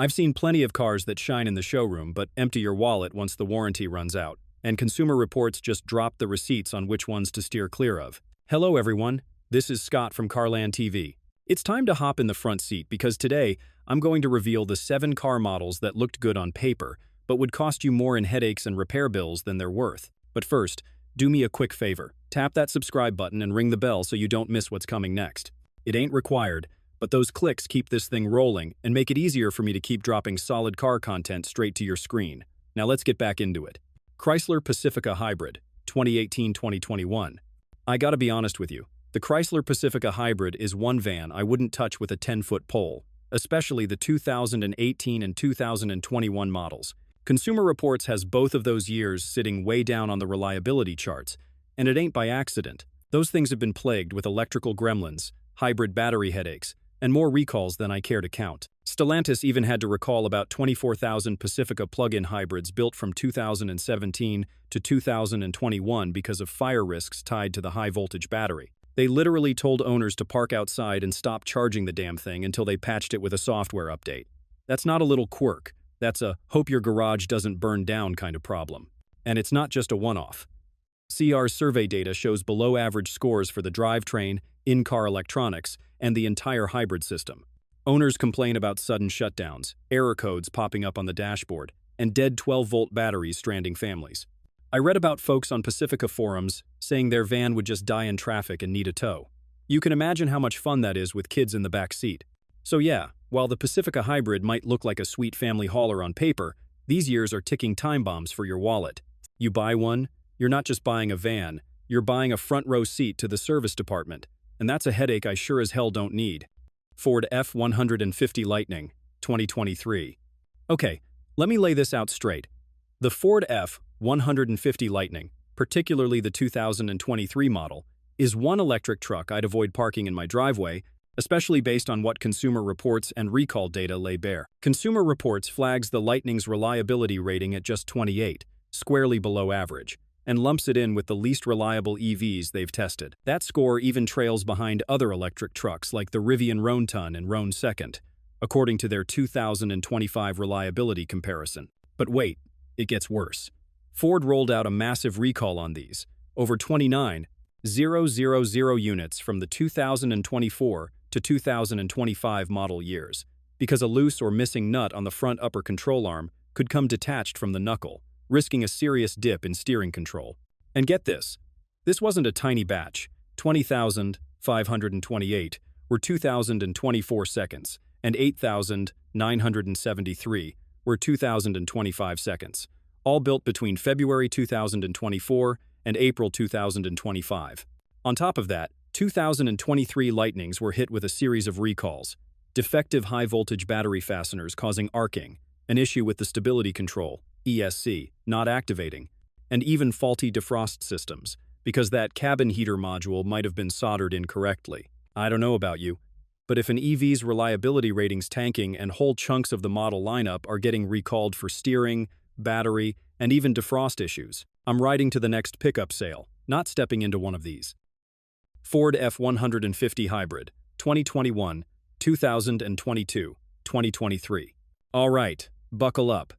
I've seen plenty of cars that shine in the showroom but empty your wallet once the warranty runs out, and Consumer Reports just drop the receipts on which ones to steer clear of. Hello everyone, this is Scott from CarlandTV. It's time to hop in the front seat because today I'm going to reveal the 7 car models that looked good on paper but would cost you more in headaches and repair bills than they're worth. But first, do me a quick favor. Tap that subscribe button and ring the bell so you don't miss what's coming next. It ain't required, but those clicks keep this thing rolling and make it easier for me to keep dropping solid car content straight to your screen. Now let's get back into it. Chrysler Pacifica Hybrid, 2018-2021. I gotta be honest with you. The Chrysler Pacifica Hybrid is one van I wouldn't touch with a 10-foot pole, especially the 2018 and 2021 models. Consumer Reports has both of those years sitting way down on the reliability charts, and it ain't by accident. Those things have been plagued with electrical gremlins, hybrid battery headaches, and more recalls than I care to count. Stellantis even had to recall about 24,000 Pacifica plug-in hybrids built from 2017 to 2021 because of fire risks tied to the high-voltage battery. They literally told owners to park outside and stop charging the damn thing until they patched it with a software update. That's not a little quirk. That's a hope your garage doesn't burn down kind of problem. And it's not just a one-off. CR's survey data shows below-average scores for the drivetrain, in-car electronics, and the entire hybrid system. Owners complain about sudden shutdowns, error codes popping up on the dashboard, and dead 12-volt batteries stranding families. I read about folks on Pacifica forums saying their van would just die in traffic and need a tow. You can imagine how much fun that is with kids in the back seat. So yeah, while the Pacifica Hybrid might look like a sweet family hauler on paper, these years are ticking time bombs for your wallet. You buy one, you're not just buying a van, you're buying a front-row seat to the service department, and that's a headache I sure as hell don't need. Ford F-150 Lightning, 2023. Okay, let me lay this out straight. The Ford F-150 Lightning, particularly the 2023 model, is one electric truck I'd avoid parking in my driveway, especially based on what Consumer Reports and recall data lay bare. Consumer Reports flags the Lightning's reliability rating at just 28, squarely below average, and lumps it in with the least reliable EVs they've tested. That score even trails behind other electric trucks like the Rivian Roan and Roan Second, according to their 2025 reliability comparison. But wait, it gets worse. Ford rolled out a massive recall on these, over 29,000 units from the 2024 to 2025 model years, because a loose or missing nut on the front upper control arm could come detached from the knuckle, risking a serious dip in steering control. And get this wasn't a tiny batch. 20,528 were 2,024 seconds, and 8,973 were 2,025 seconds, all built between February 2024 and April 2025. On top of that, 2023 Lightnings were hit with a series of recalls, defective high-voltage battery fasteners causing arcing, an issue with the stability control, ESC, not activating, and even faulty defrost systems, because that cabin heater module might have been soldered incorrectly. I don't know about you, but if an EV's reliability rating's tanking and whole chunks of the model lineup are getting recalled for steering, battery, and even defrost issues, I'm riding to the next pickup sale, not stepping into one of these. Ford F-150 Hybrid, 2021, 2022, 2023. All right, buckle up.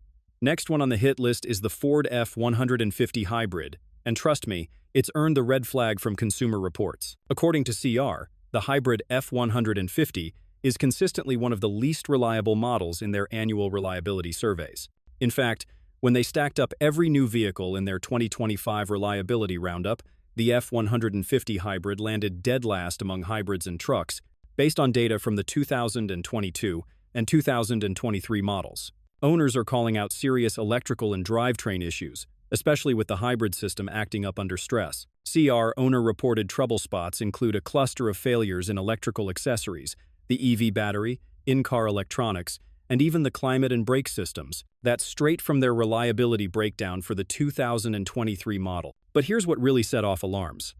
Next one on the hit list is the Ford F-150 Hybrid, and trust me, it's earned the red flag from Consumer Reports. According to CR, the hybrid F-150 is consistently one of the least reliable models in their annual reliability surveys. In fact, when they stacked up every new vehicle in their 2025 reliability roundup, the F-150 Hybrid landed dead last among hybrids and trucks, based on data from the 2022 and 2023 models. Owners are calling out serious electrical and drivetrain issues, especially with the hybrid system acting up under stress. CR owner-reported trouble spots include a cluster of failures in electrical accessories, the EV battery, in-car electronics, and even the climate and brake systems. That's straight from their reliability breakdown for the 2023 model. But here's what really set off alarms.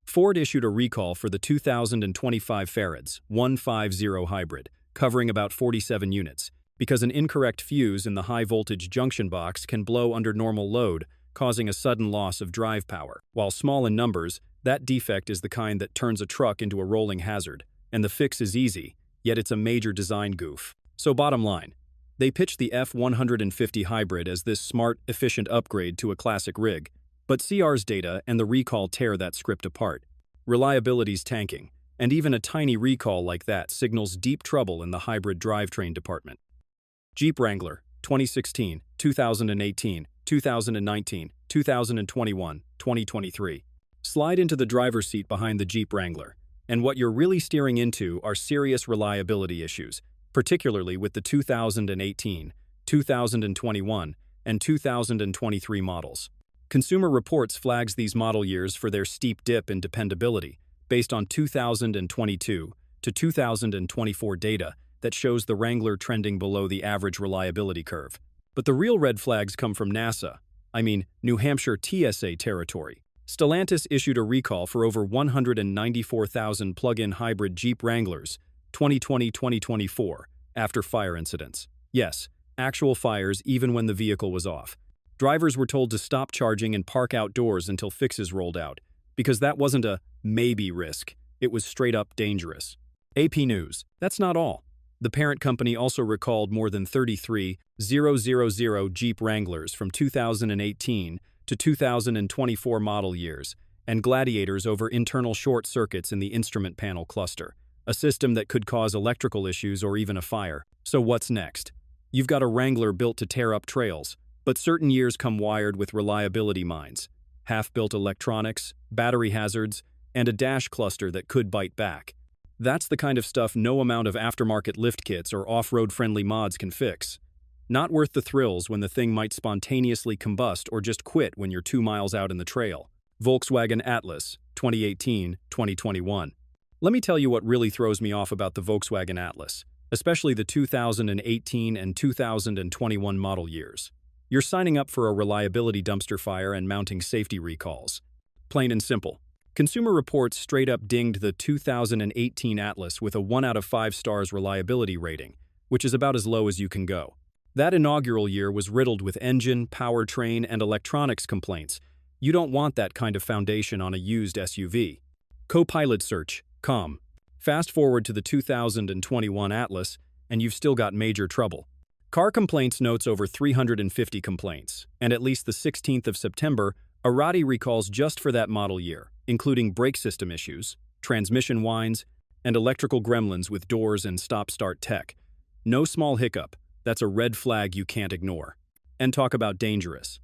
Ford issued a recall for the 2025 Farads 150 Hybrid, covering about 47 units, because an incorrect fuse in the high-voltage junction box can blow under normal load, causing a sudden loss of drive power. While small in numbers, that defect is the kind that turns a truck into a rolling hazard, and the fix is easy, yet it's a major design goof. So bottom line, They pitch the F-150 hybrid as this smart, efficient upgrade to a classic rig, but CR's data and the recall tear that script apart. Reliability's tanking, and even a tiny recall like that signals deep trouble in the hybrid drivetrain department. Jeep Wrangler, 2016, 2018, 2019, 2021, 2023. Slide into the driver's seat behind the Jeep Wrangler, and what you're really steering into are serious reliability issues, particularly with the 2018, 2021, and 2023 models. Consumer Reports flags these model years for their steep dip in dependability, based on 2022 to 2024 data that shows the Wrangler trending below the average reliability curve. But the real red flags come from New Hampshire TSA territory. Stellantis issued a recall for over 194,000 plug-in hybrid Jeep Wranglers 2020-2024 after fire incidents. Yes, actual fires even when the vehicle was off. Drivers were told to stop charging and park outdoors until fixes rolled out, because that wasn't a maybe risk, it was straight up dangerous. AP News. That's not all. The parent company also recalled more than 33,000 Jeep Wranglers from 2018 to 2024 model years, and Gladiators over internal short circuits in the instrument panel cluster, a system that could cause electrical issues or even a fire. So what's next? You've got a Wrangler built to tear up trails, but certain years come wired with reliability mines, half-built electronics, battery hazards, and a dash cluster that could bite back. That's the kind of stuff no amount of aftermarket lift kits or off-road-friendly mods can fix. Not worth the thrills when the thing might spontaneously combust or just quit when you're 2 miles out in the trail. Volkswagen Atlas, 2018-2021. Let me tell you what really throws me off about the Volkswagen Atlas, especially the 2018 and 2021 model years. You're signing up for a reliability dumpster fire and mounting safety recalls. Plain and simple. Consumer Reports straight up dinged the 2018 Atlas with a 1 out of 5 stars reliability rating, which is about as low as you can go. That inaugural year was riddled with engine, powertrain, and electronics complaints. You don't want that kind of foundation on a used SUV. Co-pilot search, COM. Fast forward to the 2021 Atlas, and you've still got major trouble. Car Complaints notes over 350 complaints, and at least the 16th of September, Arati recalls just for that model year, including brake system issues, transmission whines, and electrical gremlins with doors and stop-start tech. No small hiccup. That's a red flag you can't ignore. And talk about dangerous.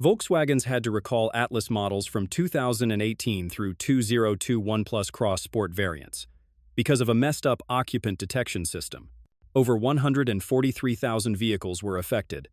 Volkswagen's had to recall Atlas models from 2018 through 2021 Plus Cross Sport variants because of a messed-up occupant detection system. Over 143,000 vehicles were affected.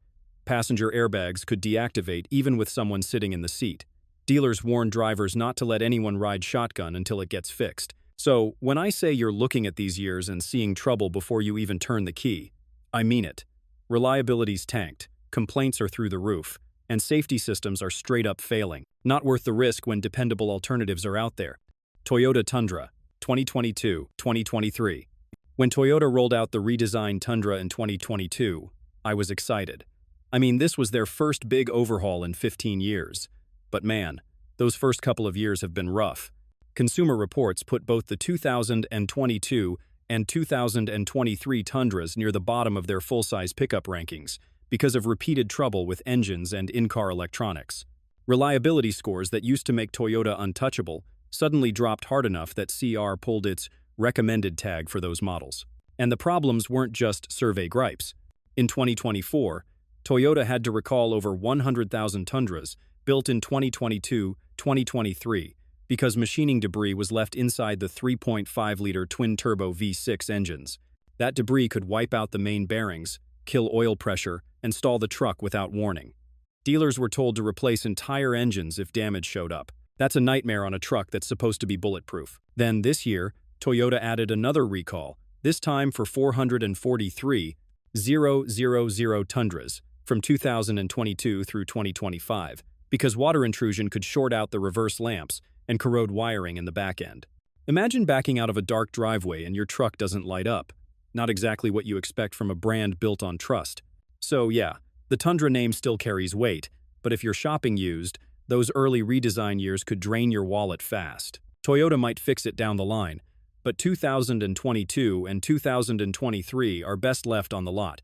Passenger airbags could deactivate even with someone sitting in the seat. Dealers warn drivers not to let anyone ride shotgun until it gets fixed. So, when I say you're looking at these years and seeing trouble before you even turn the key, I mean it. Reliability's tanked, complaints are through the roof, and safety systems are straight up failing. Not worth the risk when dependable alternatives are out there. Toyota Tundra, 2022-2023. When Toyota rolled out the redesigned Tundra in 2022, I was excited. This was their first big overhaul in 15 years. But man, those first couple of years have been rough. Consumer Reports put both the 2022 and 2023 Tundras near the bottom of their full-size pickup rankings because of repeated trouble with engines and in-car electronics. Reliability scores that used to make Toyota untouchable suddenly dropped hard enough that CR pulled its recommended tag for those models. And the problems weren't just survey gripes. In 2024, Toyota had to recall over 100,000 Tundras built in 2022-2023 because machining debris was left inside the 3.5-liter twin-turbo V6 engines. That debris could wipe out the main bearings, kill oil pressure, and stall the truck without warning. Dealers were told to replace entire engines if damage showed up. That's a nightmare on a truck that's supposed to be bulletproof. Then this year, Toyota added another recall, this time for 443,000 Tundras from 2022 through 2025, because water intrusion could short out the reverse lamps and corrode wiring in the back end. Imagine backing out of a dark driveway and your truck doesn't light up. Not exactly what you expect from a brand built on trust. So yeah, the Tundra name still carries weight, but if you're shopping used, those early redesign years could drain your wallet fast. Toyota might fix it down the line, but 2022 and 2023 are best left on the lot.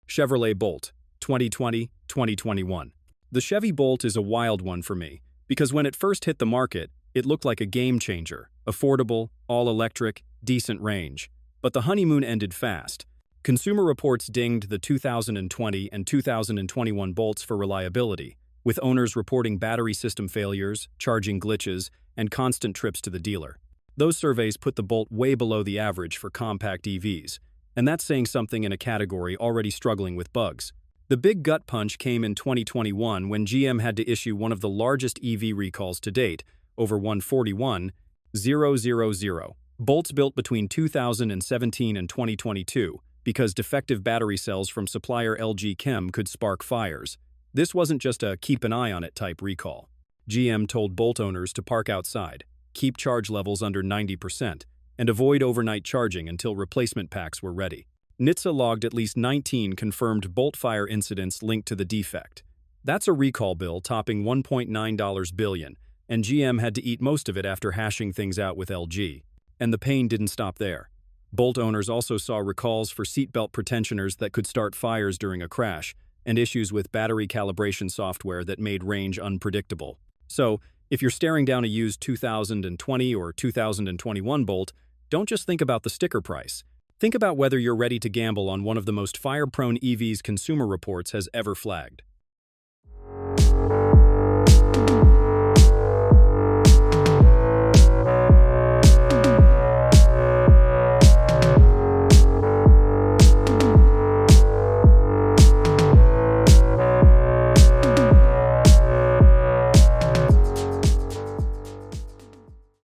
Chevrolet Bolt, 2020-2021. The Chevy Bolt is a wild one for me, because when it first hit the market, it looked like a game changer, affordable, all-electric, decent range. But the honeymoon ended fast. Consumer Reports dinged the 2020 and 2021 Bolts for reliability, with owners reporting battery system failures, charging glitches, and constant trips to the dealer. Those surveys put the Bolt way below the average for compact EVs, and that's saying something in a category already struggling with bugs. The big gut punch came in 2021 when GM had to issue one of the largest EV recalls to date, over 141,000 Bolts built between 2017 and 2022, because defective battery cells from supplier LG Chem could spark fires. This wasn't just a keep an eye on it type recall. GM told Bolt owners to park outside, keep charge levels under 90%, and avoid overnight charging until replacement packs were ready. NHTSA logged at least 19 confirmed Bolt fire incidents linked to the defect. That's a recall bill topping $1.9 billion, and GM had to eat most of it after hashing things out with LG. And the pain didn't stop there. Bolt owners also saw recalls for seatbelt pretensioners that could start fires during a crash, and issues with battery calibration software that made range unpredictable. So, if you're staring down a used 2020 or 2021 Bolt, don't just think about the sticker price. Think about whether you're ready to gamble on one of the most fire-prone EVs Consumer Reports has ever flagged.